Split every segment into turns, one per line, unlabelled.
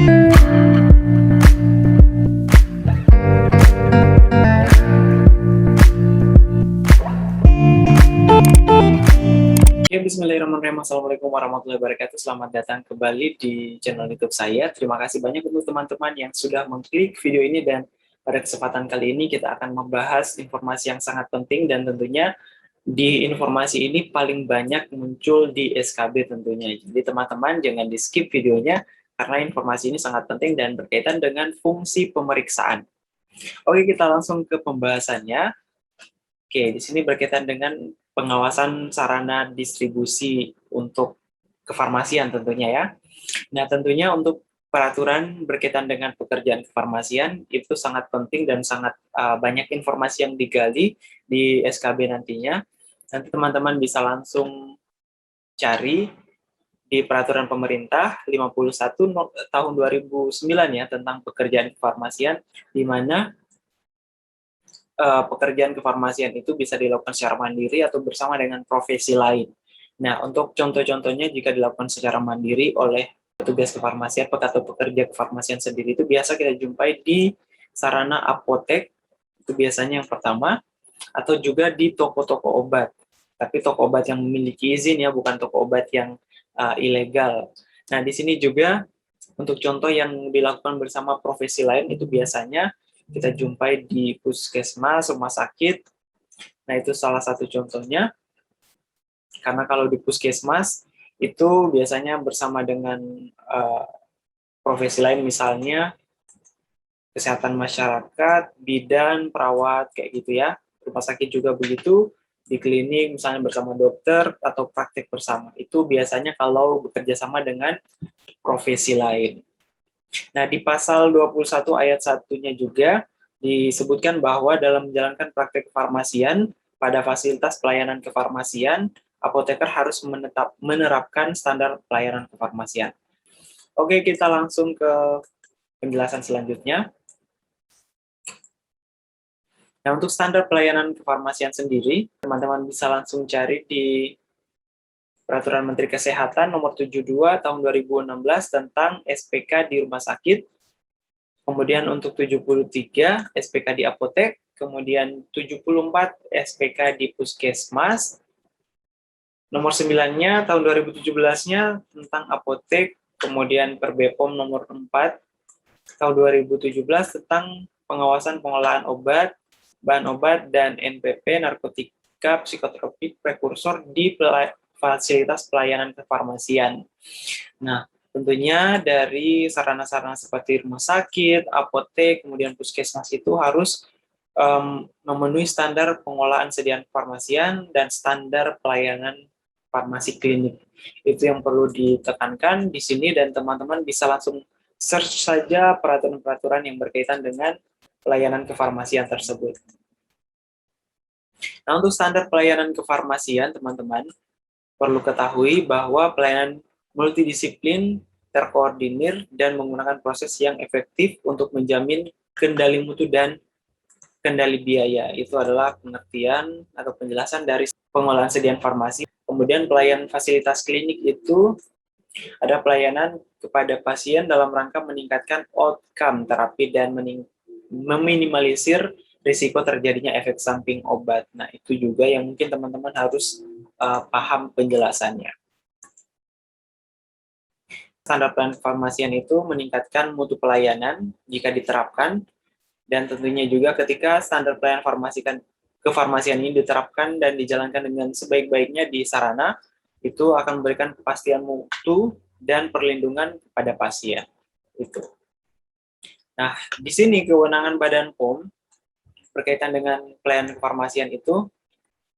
Ya, bismillahirrahmanirrahim. Assalamualaikum warahmatullahi wabarakatuh. Selamat datang kembali di channel YouTube saya. Terima kasih banyak untuk teman-teman yang sudah mengklik video ini, dan pada kesempatan kali ini kita akan membahas informasi yang sangat penting, dan tentunya di informasi ini paling banyak muncul di SKB tentunya. Jadi teman-teman jangan di skip videonya karena informasi ini sangat penting dan berkaitan dengan fungsi pemeriksaan. Oke, kita langsung ke pembahasannya. Oke, di sini berkaitan dengan pengawasan sarana distribusi untuk kefarmasian tentunya ya. Nah, tentunya untuk peraturan berkaitan dengan pekerjaan kefarmasian itu sangat penting dan sangat banyak informasi yang digali di SKB nantinya. Nanti teman-teman bisa langsung cari di peraturan pemerintah 51 tahun 2009 ya tentang pekerjaan kefarmasian, di mana pekerjaan kefarmasian itu bisa dilakukan secara mandiri atau bersama dengan profesi lain. Nah, untuk contoh-contohnya jika dilakukan secara mandiri oleh petugas kefarmasian atau pekerja kefarmasian sendiri, itu biasa kita jumpai di sarana apotek, itu biasanya yang pertama, atau juga di toko-toko obat. Tapi toko obat yang memiliki izin ya, bukan toko obat yang ilegal. Nah, di sini juga untuk contoh yang dilakukan bersama profesi lain itu biasanya kita jumpai di puskesmas, rumah sakit. Nah, itu salah satu contohnya. Karena kalau di puskesmas itu biasanya bersama dengan profesi lain, misalnya kesehatan masyarakat, bidan, perawat, kayak gitu ya. Rumah sakit juga begitu, di klinik misalnya bersama dokter atau praktek bersama. Itu biasanya kalau bekerja sama dengan profesi lain. Nah, di pasal 21 ayat 1-nya juga disebutkan bahwa dalam menjalankan praktek kefarmasian pada fasilitas pelayanan kefarmasian, apoteker harus menerapkan standar pelayanan kefarmasian. Oke, kita langsung ke penjelasan selanjutnya. Nah, untuk standar pelayanan kefarmasian sendiri, teman-teman bisa langsung cari di Peraturan Menteri Kesehatan Nomor 72 Tahun 2016 tentang SPK di rumah sakit. Kemudian untuk 73 SPK di apotek, kemudian 74 SPK di puskesmas. Nomor 9-nya tahun 2017-nya tentang apotek, kemudian Perbepom nomor 4 tahun 2017 tentang pengawasan pengolahan obat, bahan obat, dan NPP, narkotika, psikotropik, prekursor di fasilitas pelayanan kefarmasian. Nah, tentunya dari sarana-sarana seperti rumah sakit, apotek, kemudian puskesmas itu harus memenuhi standar pengolahan sediaan kefarmasian dan standar pelayanan farmasi klinik. Itu yang perlu ditekankan di sini, dan teman-teman bisa langsung search saja peraturan-peraturan yang berkaitan dengan pelayanan kefarmasian tersebut. Nah, untuk standar pelayanan kefarmasian, teman-teman perlu ketahui bahwa pelayanan multidisiplin, terkoordinir, dan menggunakan proses yang efektif untuk menjamin kendali mutu dan kendali biaya. Itu adalah pengertian atau penjelasan dari pengolahan sediaan farmasi. Kemudian pelayanan fasilitas klinik itu ada pelayanan kepada pasien dalam rangka meningkatkan outcome terapi dan meminimalisir risiko terjadinya efek samping obat. Nah, itu juga yang mungkin teman-teman harus paham penjelasannya. Standar pelayanan kefarmasian itu meningkatkan mutu pelayanan jika diterapkan, dan tentunya juga ketika standar pelayanan kefarmasian ini diterapkan dan dijalankan dengan sebaik-baiknya di sarana, itu akan memberikan kepastian mutu dan perlindungan kepada pasien. Itu. Nah, di sini kewenangan Badan POM berkaitan dengan pelayanan kefarmasian itu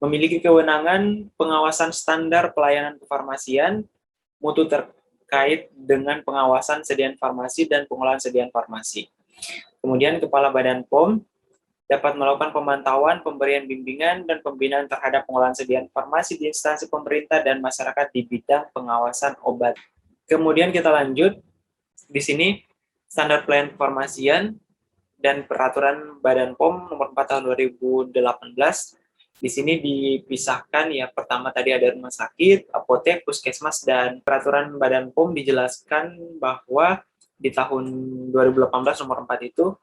memiliki kewenangan pengawasan standar pelayanan kefarmasian, mutu terkait dengan pengawasan sediaan farmasi dan pengolahan sediaan farmasi. Kemudian Kepala Badan POM dapat melakukan pemantauan, pemberian bimbingan, dan pembinaan terhadap pengolahan sediaan farmasi di instansi pemerintah dan masyarakat di bidang pengawasan obat. Kemudian kita lanjut, di sini standar pelayanan kefarmasian dan peraturan Badan POM nomor 4 tahun 2018, di sini dipisahkan ya, pertama tadi ada rumah sakit, apotek, puskesmas, dan peraturan Badan POM dijelaskan bahwa di tahun 2018 nomor 4 itu,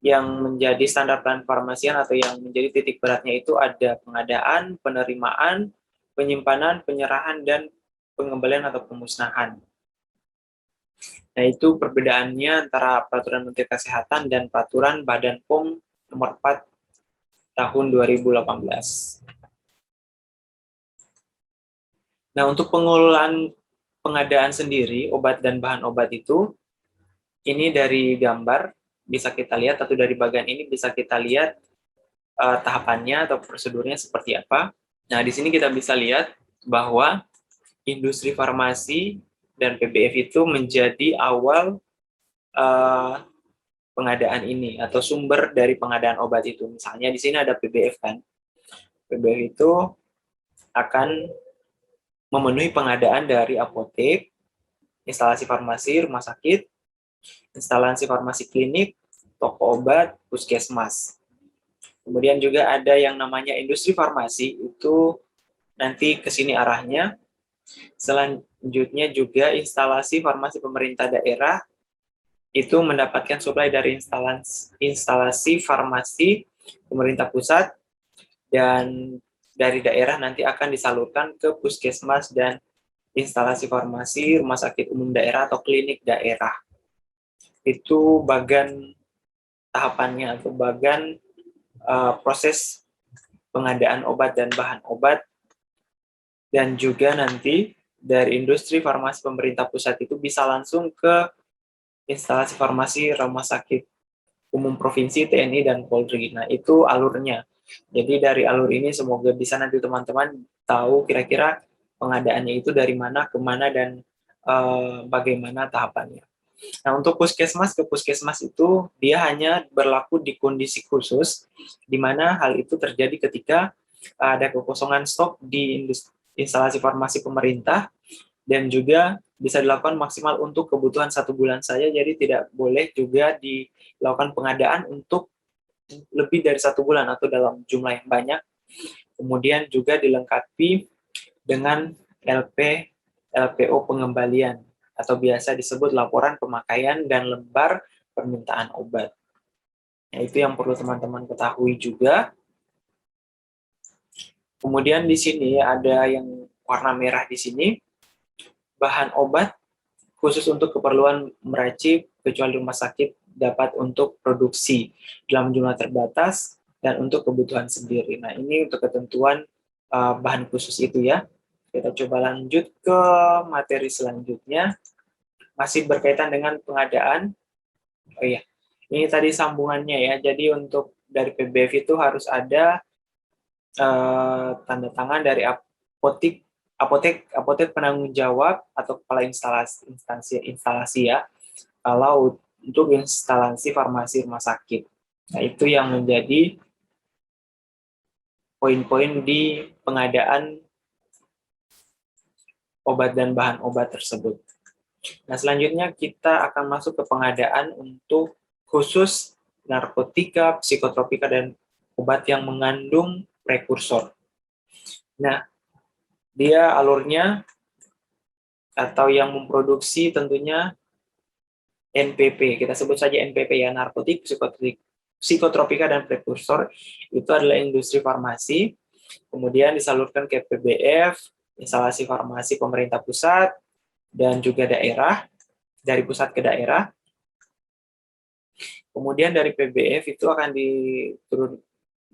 yang menjadi standar pelayanan kefarmasian atau yang menjadi titik beratnya itu ada pengadaan, penerimaan, penyimpanan, penyerahan, dan pengembalian atau pemusnahan. Nah, itu perbedaannya antara peraturan Menteri Kesehatan dan peraturan Badan POM nomor 4 tahun 2018. Nah, untuk pengelolaan pengadaan sendiri, obat dan bahan obat itu, ini dari gambar bisa kita lihat, atau dari bagian ini bisa kita lihat tahapannya atau prosedurnya seperti apa. Nah, di sini kita bisa lihat bahwa industri farmasi dan PBF itu menjadi awal pengadaan ini atau sumber dari pengadaan obat itu. Misalnya di sini ada PBF kan. PBF itu akan memenuhi pengadaan dari apotek, instalasi farmasi, rumah sakit, instalasi farmasi klinik, toko obat, puskesmas. Kemudian juga ada yang namanya industri farmasi, itu nanti ke sini arahnya. Selanjutnya juga instalasi farmasi pemerintah daerah, itu mendapatkan suplai dari instalasi farmasi pemerintah pusat, dan dari daerah nanti akan disalurkan ke puskesmas dan instalasi farmasi rumah sakit umum daerah atau klinik daerah. Itu bagian tahapannya atau bagian proses pengadaan obat dan bahan obat. Dan juga nanti dari industri farmasi pemerintah pusat itu bisa langsung ke instalasi farmasi rumah sakit umum provinsi, TNI, dan Polri. Nah, itu alurnya. Jadi dari alur ini semoga bisa nanti teman-teman tahu kira-kira pengadaannya itu dari mana, kemana, dan bagaimana tahapannya. Nah, untuk puskesmas ke puskesmas itu dia hanya berlaku di kondisi khusus, di mana hal itu terjadi ketika ada kekosongan stok di instalasi farmasi pemerintah, dan juga bisa dilakukan maksimal untuk kebutuhan 1 bulan saja, jadi tidak boleh juga dilakukan pengadaan untuk lebih dari 1 bulan atau dalam jumlah yang banyak. Kemudian juga dilengkapi dengan LPO pengembalian, atau biasa disebut laporan pemakaian dan lembar permintaan obat. Nah, itu yang perlu teman-teman ketahui juga. Kemudian di sini ada yang warna merah di sini, bahan obat khusus untuk keperluan meracik, kecuali rumah sakit dapat untuk produksi dalam jumlah terbatas dan untuk kebutuhan sendiri. Nah, ini untuk ketentuan bahan khusus itu ya. Kita coba lanjut ke materi selanjutnya. Masih berkaitan dengan pengadaan. Oh iya, ini tadi sambungannya ya. Jadi untuk dari PBF itu harus ada tanda tangan dari apotek penanggung jawab atau kepala instalasi ya, kalau untuk instalasi farmasi rumah sakit. Nah, itu yang menjadi poin-poin di pengadaan obat dan bahan obat tersebut. Nah, selanjutnya kita akan masuk ke pengadaan untuk khusus narkotika, psikotropika, dan obat yang mengandung prekursor. Nah, dia alurnya atau yang memproduksi tentunya NPP, kita sebut saja NPP ya, narkotik, psikotropika, dan prekursor, itu adalah industri farmasi, kemudian disalurkan ke PBF, instalasi farmasi pemerintah pusat, dan juga daerah, dari pusat ke daerah. Kemudian dari PBF itu akan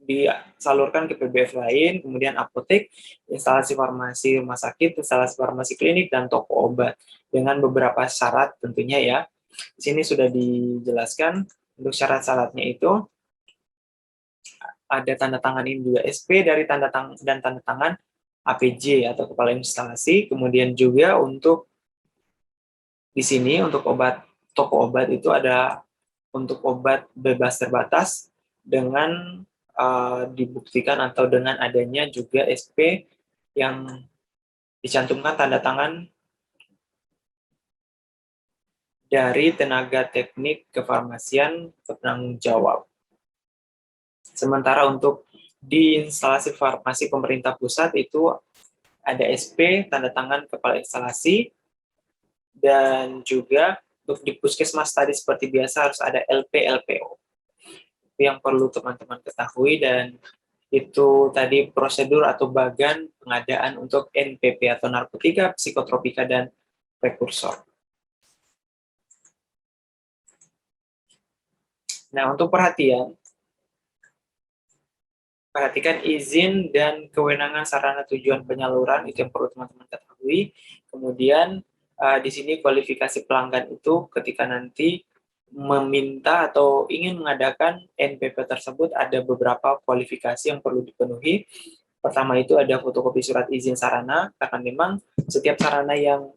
disalurkan ke PBF lain, kemudian apotek, instalasi farmasi rumah sakit, instalasi farmasi klinik, dan toko obat, dengan beberapa syarat tentunya ya. Di sini sudah dijelaskan untuk syarat-syaratnya itu ada tanda tangan ini juga SP dari tanda tangan APJ atau kepala instalasi. Kemudian juga untuk di sini untuk toko obat itu ada untuk obat bebas terbatas dengan dibuktikan atau dengan adanya juga SP yang dicantumkan tanda tangan dari tenaga teknik kefarmasian penanggung jawab. Sementara untuk di instalasi farmasi pemerintah pusat itu ada SP tanda tangan kepala instalasi, dan juga Untuk di puskesmas tadi seperti biasa harus ada LP, LPO. Itu yang perlu teman-teman ketahui, dan itu tadi prosedur atau bagan pengadaan untuk NPP atau narkotika, psikotropika, dan prekursor. Nah, untuk perhatikan izin dan kewenangan sarana tujuan penyaluran, itu yang perlu teman-teman ketahui. Kemudian di sini kualifikasi pelanggan itu ketika nanti meminta atau ingin mengadakan NPP tersebut ada beberapa kualifikasi yang perlu dipenuhi. Pertama itu ada fotokopi surat izin sarana, karena memang setiap sarana yang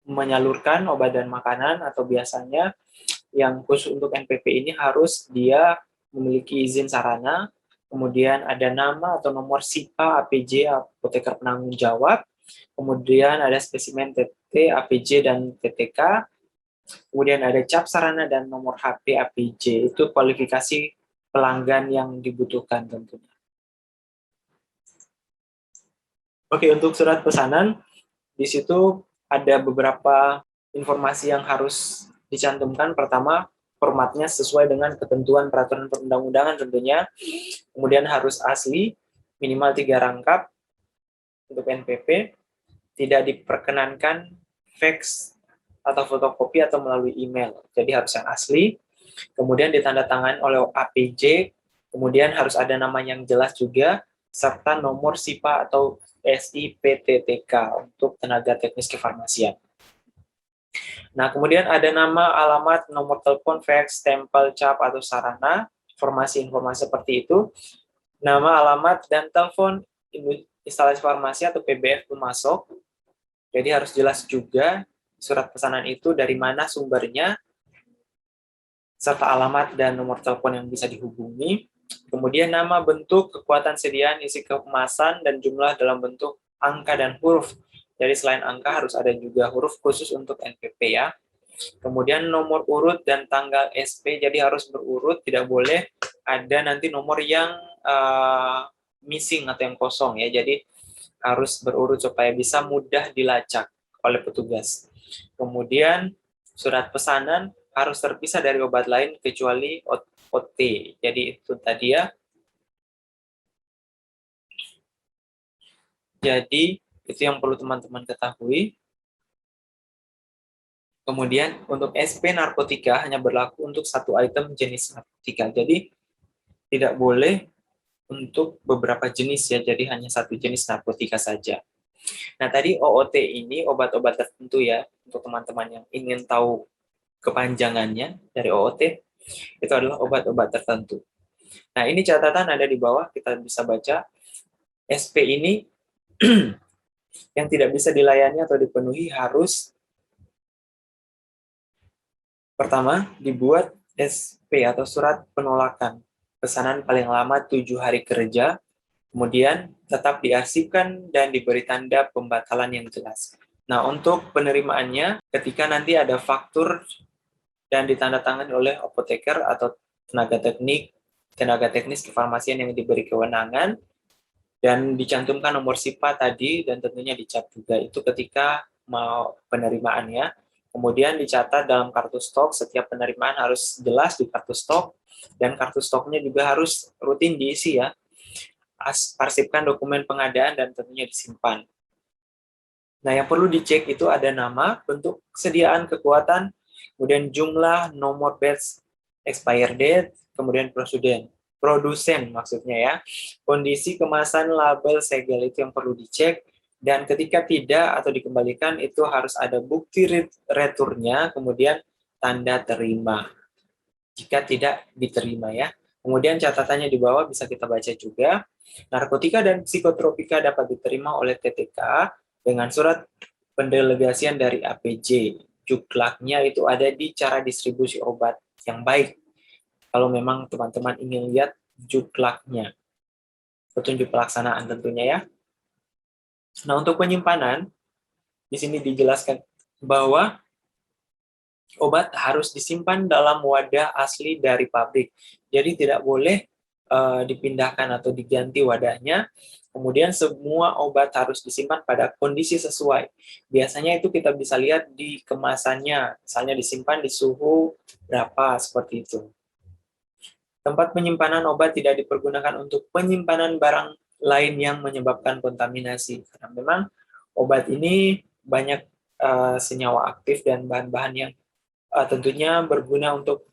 menyalurkan obat dan makanan atau biasanya yang khusus untuk NPP ini harus dia memiliki izin sarana, kemudian ada nama atau nomor SIPA, APJ, apoteker penanggung jawab, kemudian ada spesimen TT, APJ, dan TTK, kemudian ada cap sarana dan nomor HP APJ. Itu kualifikasi pelanggan yang dibutuhkan tentunya. Oke, untuk surat pesanan, di situ ada beberapa informasi yang harus dicantumkan. Pertama, formatnya sesuai dengan ketentuan peraturan perundang-undangan tentunya. Kemudian harus asli, minimal 3 rangkap untuk NPP. Tidak diperkenankan fax atau fotokopi atau melalui email. Jadi harus yang asli. Kemudian ditandatangani oleh APJ. Kemudian harus ada nama yang jelas juga, serta nomor SIPA atau SIPTTK untuk tenaga teknis kefarmasian. Nah, kemudian ada nama, alamat, nomor telepon, fax, stempel, cap, atau sarana, informasi-informasi seperti itu, nama, alamat, dan telepon instalasi farmasi atau PBF pemasok. Jadi harus jelas juga surat pesanan itu dari mana sumbernya, serta alamat dan nomor telepon yang bisa dihubungi. Kemudian nama, bentuk, kekuatan sediaan, isi kemasan, dan jumlah dalam bentuk angka dan huruf. Jadi selain angka harus ada juga huruf khusus untuk NPP ya. Kemudian nomor urut dan tanggal SP, jadi harus berurut, tidak boleh ada nanti nomor yang missing atau yang kosong ya. Jadi harus berurut supaya bisa mudah dilacak oleh petugas. Kemudian surat pesanan harus terpisah dari obat lain kecuali OT. Jadi itu tadi ya. Jadi itu yang perlu teman-teman ketahui. Kemudian untuk SP narkotika hanya berlaku untuk satu item jenis narkotika. Jadi tidak boleh untuk beberapa jenis ya, jadi hanya satu jenis narkotika saja. Nah tadi OOT ini obat-obat tertentu ya, untuk teman-teman yang ingin tahu kepanjangannya dari OOT, itu adalah obat-obat tertentu. Nah ini catatan ada di bawah, kita bisa baca. SP ini yang tidak bisa dilayani atau dipenuhi harus pertama, dibuat SP atau surat penolakan pesanan paling lama 7 hari kerja, kemudian tetap diarsipkan dan diberi tanda pembatalan yang jelas. Nah, untuk penerimaannya, ketika nanti ada faktur dan ditandatangani oleh apoteker atau tenaga teknis kefarmasian yang diberi kewenangan, dan dicantumkan nomor SIPA tadi, dan tentunya dicap juga, itu ketika mau penerimaannya. Kemudian dicatat dalam kartu stok, setiap penerimaan harus jelas di kartu stok, dan kartu stoknya juga harus rutin diisi ya. Arsipkan dokumen pengadaan dan tentunya disimpan. Nah, yang perlu dicek itu ada nama, bentuk kesediaan, kekuatan, kemudian jumlah, nomor batch, expire date, kemudian produsen maksudnya ya. Kondisi kemasan, label, segel itu yang perlu dicek. Dan ketika tidak atau dikembalikan, itu harus ada bukti returnya, kemudian tanda terima. Jika tidak diterima ya. Kemudian catatannya di bawah bisa kita baca juga. Narkotika dan psikotropika dapat diterima oleh TTK dengan surat pendelegasian dari APJ. Juklaknya itu ada di cara distribusi obat yang baik. Kalau memang teman-teman ingin lihat juklaknya. Petunjuk pelaksanaan tentunya ya. Nah, untuk penyimpanan, di sini dijelaskan bahwa obat harus disimpan dalam wadah asli dari pabrik. Jadi tidak boleh dipindahkan atau diganti wadahnya. Kemudian semua obat harus disimpan pada kondisi sesuai. Biasanya itu kita bisa lihat di kemasannya, misalnya disimpan di suhu berapa, seperti itu. Tempat penyimpanan obat tidak dipergunakan untuk penyimpanan barang lain yang menyebabkan kontaminasi. Karena memang obat ini banyak senyawa aktif dan bahan-bahan yang tentunya berguna untuk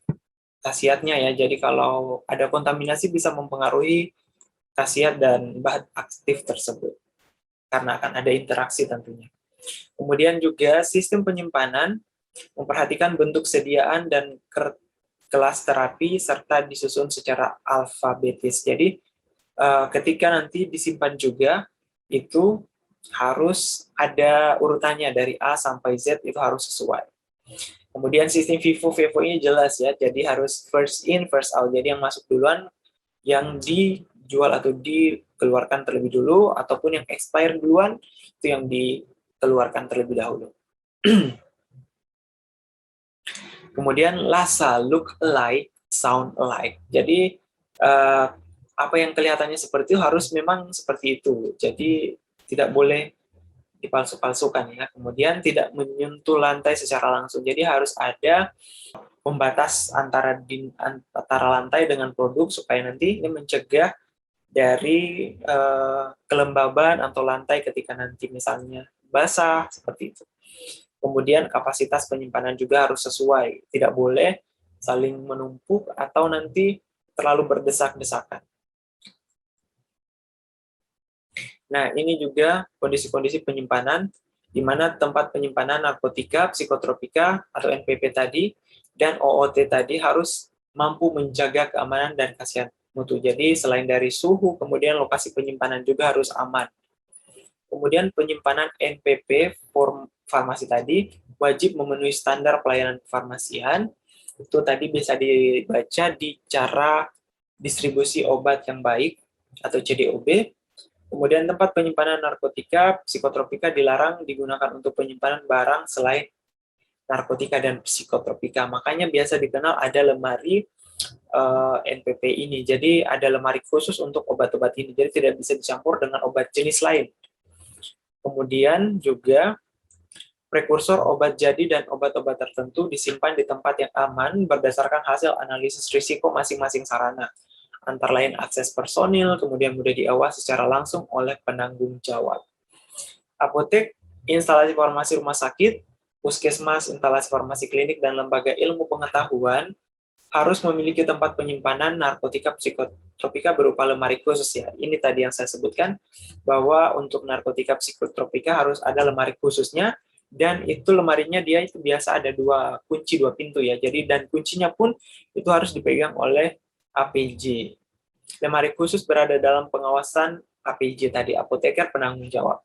khasiatnya ya. Jadi kalau ada kontaminasi bisa mempengaruhi khasiat dan bahan aktif tersebut karena akan ada interaksi tentunya. Kemudian juga sistem penyimpanan memperhatikan bentuk sediaan dan kelas terapi serta disusun secara alfabetis. Jadi ketika nanti disimpan juga itu harus ada urutannya dari A sampai Z, itu harus sesuai. Kemudian sistem FIFO ini jelas ya, jadi harus first in first out. Jadi yang masuk duluan yang dijual atau dikeluarkan terlebih dulu, ataupun yang expire duluan itu yang dikeluarkan terlebih dahulu. Kemudian LASA, look alike, sound alike. Jadi apa yang kelihatannya seperti itu harus memang seperti itu. Jadi tidak boleh dipalsu-palsukan ya. Kemudian tidak menyentuh lantai secara langsung. Jadi harus ada pembatas antara lantai dengan produk supaya nanti ini mencegah dari kelembaban atau lantai ketika nanti misalnya basah, seperti itu. Kemudian kapasitas penyimpanan juga harus sesuai, tidak boleh saling menumpuk atau nanti terlalu berdesak-desakan. Nah, ini juga kondisi-kondisi penyimpanan di mana tempat penyimpanan narkotika, psikotropika atau NPP tadi dan OOT tadi harus mampu menjaga keamanan dan khasiat mutu. Jadi selain dari suhu, kemudian lokasi penyimpanan juga harus aman. Kemudian penyimpanan NPP farmasi tadi wajib memenuhi standar pelayanan kefarmasian. Itu tadi bisa dibaca di cara distribusi obat yang baik atau CDOB. Kemudian tempat penyimpanan narkotika, psikotropika dilarang digunakan untuk penyimpanan barang selain narkotika dan psikotropika. Makanya biasa dikenal ada lemari NPP ini. Jadi ada lemari khusus untuk obat-obat ini. Jadi tidak bisa dicampur dengan obat jenis lain. Kemudian juga prekursor obat jadi dan obat-obat tertentu disimpan di tempat yang aman berdasarkan hasil analisis risiko masing-masing sarana. Antara lain akses personil, kemudian mudah diawasi secara langsung oleh penanggung jawab. Apotek, instalasi farmasi rumah sakit, puskesmas, instalasi farmasi klinik, dan lembaga ilmu pengetahuan harus memiliki tempat penyimpanan narkotika psikotropika berupa lemari khusus ya. Ini tadi yang saya sebutkan, bahwa untuk narkotika psikotropika harus ada lemari khususnya, dan itu lemarinya dia itu biasa ada dua kunci, dua pintu ya. Jadi dan kuncinya pun itu harus dipegang oleh APJ. Lemari khusus berada dalam pengawasan APJ tadi, apoteker penanggung jawab.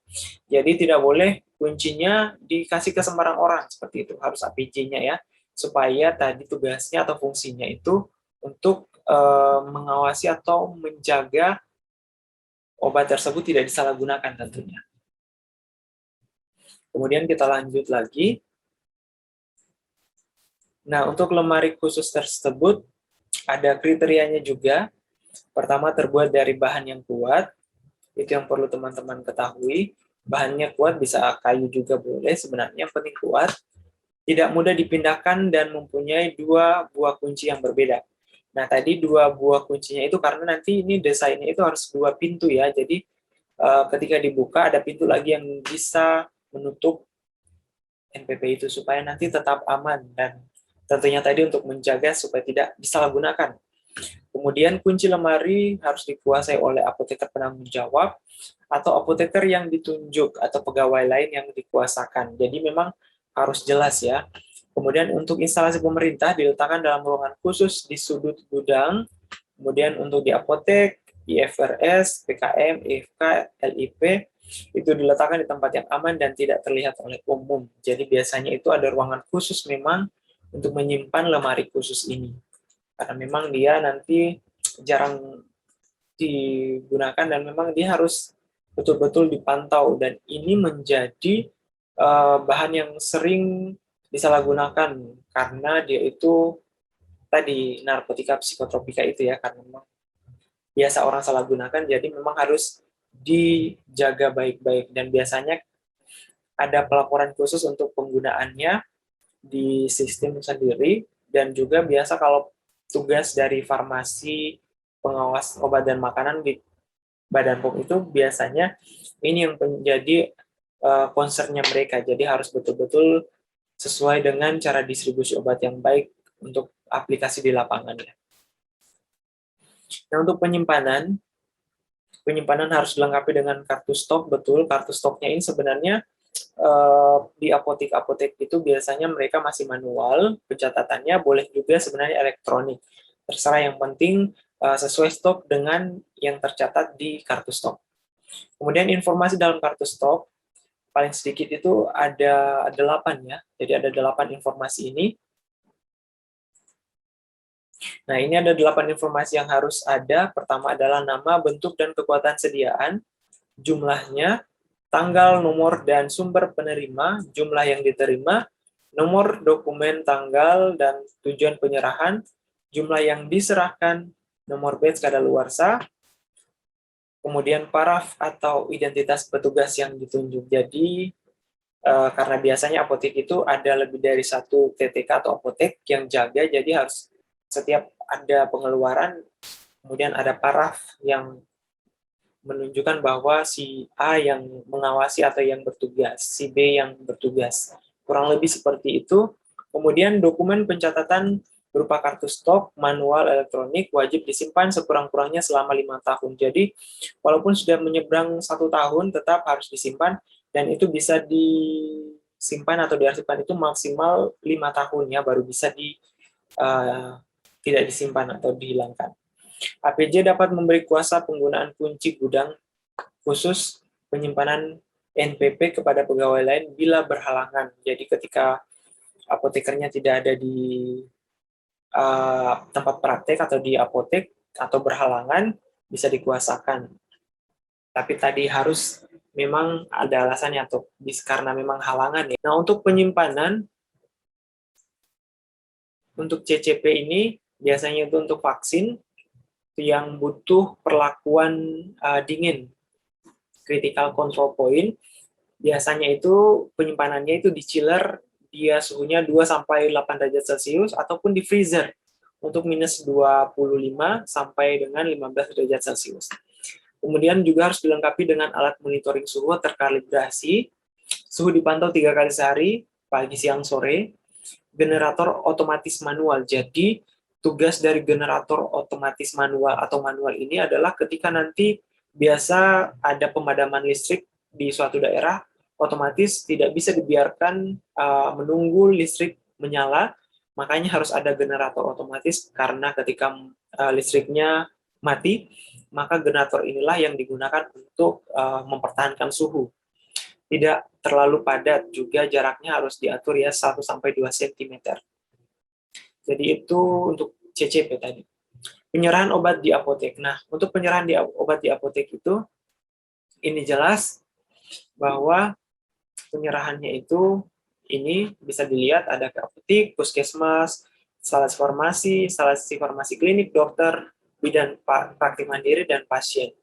Jadi tidak boleh kuncinya dikasih ke sembarang orang seperti itu, harus APJ-nya ya, supaya tadi tugasnya atau fungsinya itu untuk mengawasi atau menjaga obat tersebut tidak disalahgunakan tentunya. Kemudian kita lanjut lagi. Nah, untuk lemari khusus tersebut ada kriterianya juga. Pertama, terbuat dari bahan yang kuat. Itu yang perlu teman-teman ketahui. Bahannya kuat, bisa kayu juga boleh, sebenarnya yang penting kuat. Tidak mudah dipindahkan dan mempunyai dua buah kunci yang berbeda. Nah, tadi dua buah kuncinya itu karena nanti ini desainnya itu harus dua pintu ya. Jadi ketika dibuka ada pintu lagi yang bisa menutup NPP itu supaya nanti tetap aman, dan tentunya tadi untuk menjaga supaya tidak disalahgunakan. Kemudian kunci lemari harus dikuasai oleh apoteker penanggung jawab atau apoteker yang ditunjuk atau pegawai lain yang dikuasakan. Jadi memang harus jelas ya. Kemudian untuk instalasi pemerintah diletakkan dalam ruangan khusus di sudut gudang. Kemudian untuk di apotek, IFRS, PKM, IFK, LIP, itu diletakkan di tempat yang aman dan tidak terlihat oleh umum. Jadi biasanya itu ada ruangan khusus memang untuk menyimpan lemari khusus ini. Karena memang dia nanti jarang digunakan dan memang dia harus betul-betul dipantau, dan ini menjadi bahan yang sering disalahgunakan karena dia itu tadi narkotika psikotropika itu ya, karena memang biasa orang salah gunakan, jadi memang harus dijaga baik-baik, dan biasanya ada pelaporan khusus untuk penggunaannya di sistem sendiri, dan juga biasa kalau tugas dari farmasi pengawas obat dan makanan di Badan POM itu biasanya ini yang menjadi concern-nya mereka, jadi harus betul-betul sesuai dengan cara distribusi obat yang baik untuk aplikasi di lapangannya. Nah, untuk penyimpanan harus dilengkapi dengan kartu stok. Betul, kartu stoknya ini sebenarnya di apotek-apotek itu biasanya mereka masih manual, pencatatannya boleh juga sebenarnya elektronik. Terserah, yang penting sesuai stok dengan yang tercatat di kartu stok. Kemudian informasi dalam kartu stok, paling sedikit itu ada 8 ya, jadi ada 8 informasi ini. Nah, ini ada 8 informasi yang harus ada. Pertama adalah nama, bentuk, dan kekuatan sediaan, jumlahnya, tanggal, nomor, dan sumber penerima, jumlah yang diterima, nomor dokumen, tanggal, dan tujuan penyerahan, jumlah yang diserahkan, nomor batch kadaluarsa, kemudian paraf atau identitas petugas yang ditunjuk. Jadi, karena biasanya apotek itu ada lebih dari satu TTK atau apotek yang jaga, jadi harus setiap ada pengeluaran, kemudian ada paraf yang menunjukkan bahwa si A yang mengawasi atau yang bertugas, si B yang bertugas. Kurang lebih seperti itu. Kemudian dokumen pencatatan berupa kartu stok, manual, elektronik, wajib disimpan sekurang-kurangnya selama 5 tahun. Jadi, walaupun sudah menyeberang 1 tahun, tetap harus disimpan, dan itu bisa disimpan atau diarsipkan itu maksimal 5 tahun ya, baru bisa tidak disimpan atau dihilangkan. APJ dapat memberi kuasa penggunaan kunci gudang khusus penyimpanan NPP kepada pegawai lain bila berhalangan. Jadi ketika apotekernya tidak ada di tempat praktek atau di apotek atau berhalangan, bisa dikuasakan. Tapi tadi harus memang ada alasannya, atau karena memang halangan ya. Nah, untuk penyimpanan, untuk CCP ini biasanya itu untuk vaksin yang butuh perlakuan dingin, critical control point, biasanya itu penyimpanannya itu di chiller, dia suhunya 2-8 derajat Celcius, ataupun di freezer untuk minus 25 sampai dengan 15 derajat Celcius. Kemudian juga harus dilengkapi dengan alat monitoring suhu terkalibrasi, suhu dipantau 3 kali sehari, pagi, siang, sore, generator otomatis manual. Jadi, tugas dari generator otomatis manual atau manual ini adalah ketika nanti biasa ada pemadaman listrik di suatu daerah, otomatis tidak bisa dibiarkan menunggu listrik menyala, makanya harus ada generator otomatis, karena ketika listriknya mati, maka generator inilah yang digunakan untuk mempertahankan suhu. Tidak terlalu padat, juga jaraknya harus diatur ya 1-2 cm. Jadi itu untuk CCP tadi. Penyerahan obat di apotek. Nah, untuk penyerahan obat di apotek itu, ini jelas bahwa penyerahannya itu ini bisa dilihat ada ke apotek, puskesmas, instalasi farmasi klinik, dokter, bidan praktik mandiri, dan pasien.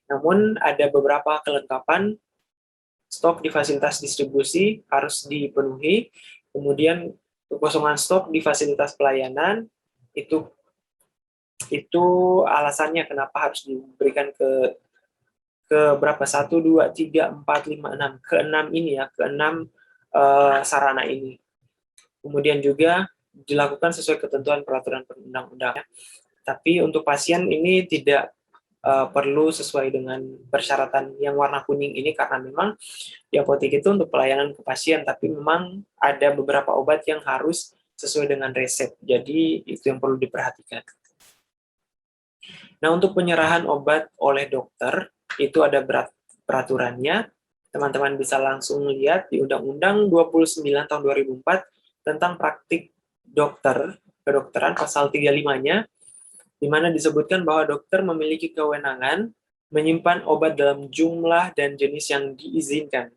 Namun ada beberapa kelengkapan stok di fasilitas distribusi harus dipenuhi, kemudian kekosongan stok di fasilitas pelayanan itu alasannya kenapa harus diberikan ke berapa, 1, 2, 3, 4, 5, 6, ke-6 ini ya, ke-6 sarana ini. Kemudian juga dilakukan sesuai ketentuan peraturan perundang-undangan. Tapi untuk pasien ini tidak perlu sesuai dengan persyaratan yang warna kuning ini, karena memang di apotek itu untuk pelayanan ke pasien, tapi memang ada beberapa obat yang harus sesuai dengan resep. Jadi itu yang perlu diperhatikan. Nah, untuk penyerahan obat oleh dokter, itu ada peraturannya. Teman-teman bisa langsung lihat di Undang-Undang 29 tahun 2004 tentang praktik dokter, kedokteran, pasal 35-nya, di mana disebutkan bahwa dokter memiliki kewenangan menyimpan obat dalam jumlah dan jenis yang diizinkan.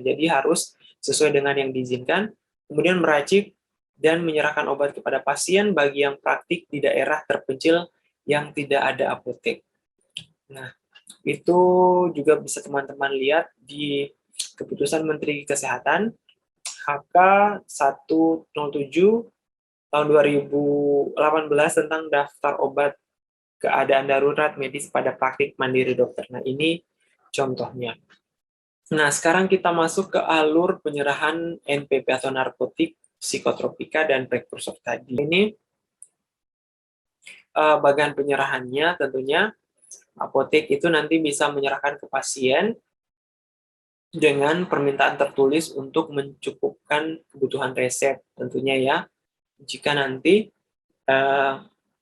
Jadi harus sesuai dengan yang diizinkan, kemudian meracik dan menyerahkan obat kepada pasien bagi yang praktik di daerah terpencil yang tidak ada apotek. Nah, itu juga bisa teman-teman lihat di Keputusan Menteri Kesehatan HK 107 tahun 2018 tentang daftar obat keadaan darurat medis pada praktik mandiri dokter. Nah, ini contohnya. Nah, sekarang kita masuk ke alur penyerahan NPP atau narkotik, psikotropika, dan prekursor tadi. Ini bagian penyerahannya tentunya apotek itu nanti bisa menyerahkan ke pasien dengan permintaan tertulis untuk mencukupkan kebutuhan resep tentunya ya. Jika nanti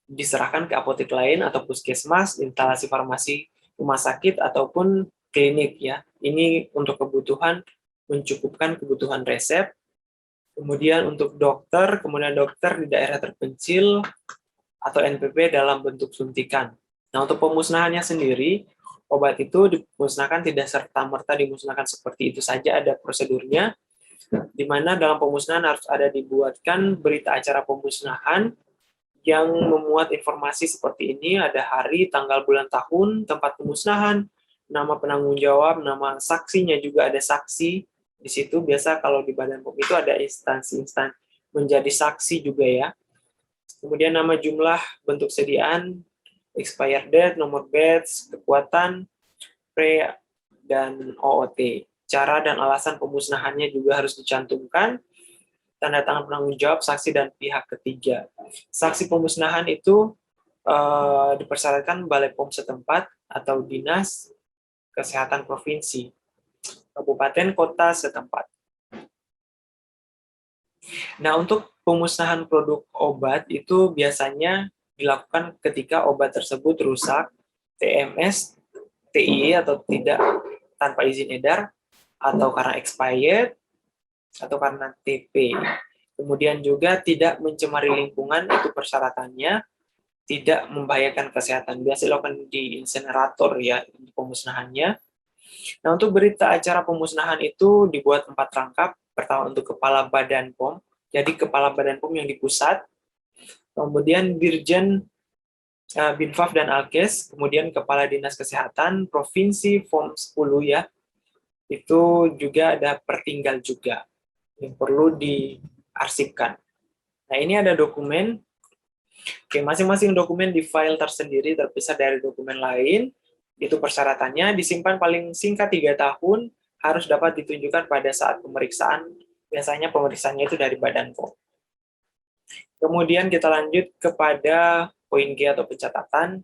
diserahkan ke apotek lain atau puskesmas, instalasi farmasi rumah sakit ataupun klinik ya. Ini untuk kebutuhan mencukupkan kebutuhan resep. Kemudian untuk dokter, kemudian dokter di daerah terpencil atau NPP dalam bentuk suntikan. Nah, untuk pemusnahannya sendiri, obat itu dimusnahkan tidak serta-merta dimusnahkan seperti itu saja, ada prosedurnya, di mana dalam pemusnahan harus ada dibuatkan berita acara pemusnahan yang memuat informasi seperti ini, ada hari, tanggal, bulan, tahun, tempat pemusnahan, nama penanggung jawab, nama saksinya juga ada saksi. Di situ biasa kalau di Badan POM itu ada instansi-instansi menjadi saksi juga ya. Kemudian nama, jumlah, bentuk sediaan, expired date, nomor batch, kekuatan, pre, dan OOT. Cara dan alasan pemusnahannya juga harus dicantumkan, tanda tangan penanggung jawab, saksi, dan pihak ketiga. Saksi pemusnahan itu dipersyaratkan Balai POM setempat atau Dinas Kesehatan Provinsi, Kabupaten, Kota setempat. Nah, untuk pemusnahan produk obat itu biasanya dilakukan ketika obat tersebut rusak, TMS, TIE atau tidak tanpa izin edar, atau karena expired, atau karena TP. Kemudian juga tidak mencemari lingkungan, itu persyaratannya, tidak membahayakan kesehatan. Biasa dilakukan di insinerator ya, untuk pemusnahannya. Nah, untuk berita acara pemusnahan itu dibuat 4 rangkap. Pertama untuk Kepala Badan POM, jadi Kepala Badan POM yang di pusat, kemudian Dirjen Binfaf dan Alkes, kemudian Kepala Dinas Kesehatan Provinsi POM 10 ya, itu juga ada pertinggal juga yang perlu diarsipkan. Nah, ini ada dokumen. Oke, masing-masing dokumen di file tersendiri terpisah dari dokumen lain. Itu persyaratannya, disimpan paling singkat 3 tahun, harus dapat ditunjukkan pada saat pemeriksaan. Biasanya pemeriksaannya itu dari Badan POM. Kemudian kita lanjut kepada poin G atau pencatatan.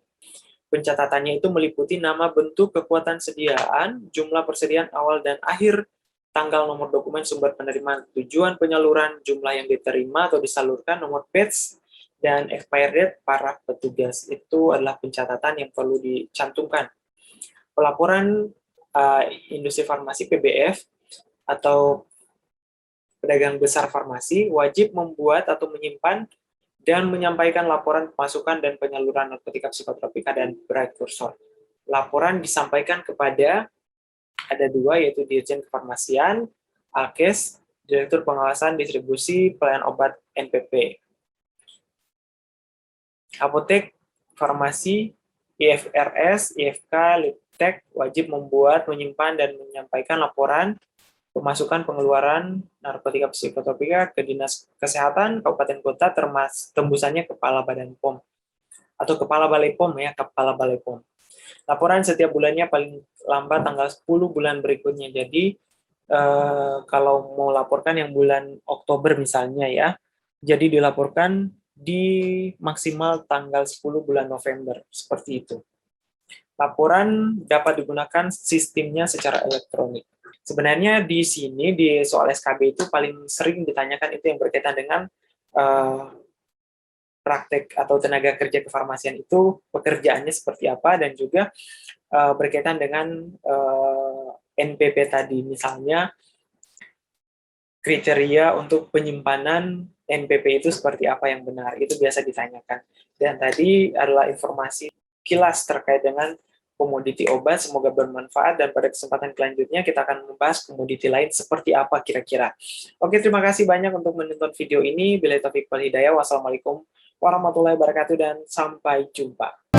Pencatatannya itu meliputi nama, bentuk, kekuatan sediaan, jumlah persediaan awal dan akhir, tanggal, nomor dokumen, sumber penerimaan, tujuan penyaluran, jumlah yang diterima atau disalurkan, nomor batch, dan expired date para petugas. Itu adalah pencatatan yang perlu dicantumkan. Pelaporan industri farmasi PBF atau pedagang besar farmasi wajib membuat atau menyimpan dan menyampaikan laporan pemasukan dan penyaluran narkotika, psikotropika, dan prekursor. Laporan disampaikan kepada ada 2, yaitu Dirjen Kefarmasian, Alkes, Direktur Pengawasan Distribusi Pelayanan Obat NPP. Apotek, farmasi, IFRS, IFK, Liptek wajib membuat, menyimpan, dan menyampaikan laporan pemasukan pengeluaran narkotika psikotropika ke Dinas Kesehatan Kabupaten Kota, termasuk tembusannya Kepala Badan POM atau Kepala Balai POM ya, Kepala Balai POM. Laporan setiap bulannya paling lambat tanggal 10 bulan berikutnya. Jadi kalau mau laporkan yang bulan Oktober misalnya ya, jadi dilaporkan di maksimal tanggal 10 bulan November, seperti itu. Laporan dapat digunakan sistemnya secara elektronik. Sebenarnya di sini, di soal SKB itu paling sering ditanyakan itu yang berkaitan dengan praktek atau tenaga kerja kefarmasian itu pekerjaannya seperti apa, dan juga berkaitan dengan NPP tadi, misalnya kriteria untuk penyimpanan NPP itu seperti apa yang benar, itu biasa ditanyakan. Dan tadi adalah informasi kilas terkait dengan komoditi obat, semoga bermanfaat, dan pada kesempatan selanjutnya kita akan membahas komoditi lain seperti apa kira-kira. Oke, terima kasih banyak untuk menonton video ini. Billahi taufiq wal hidayah. Wassalamualaikum warahmatullahi wabarakatuh, dan sampai jumpa.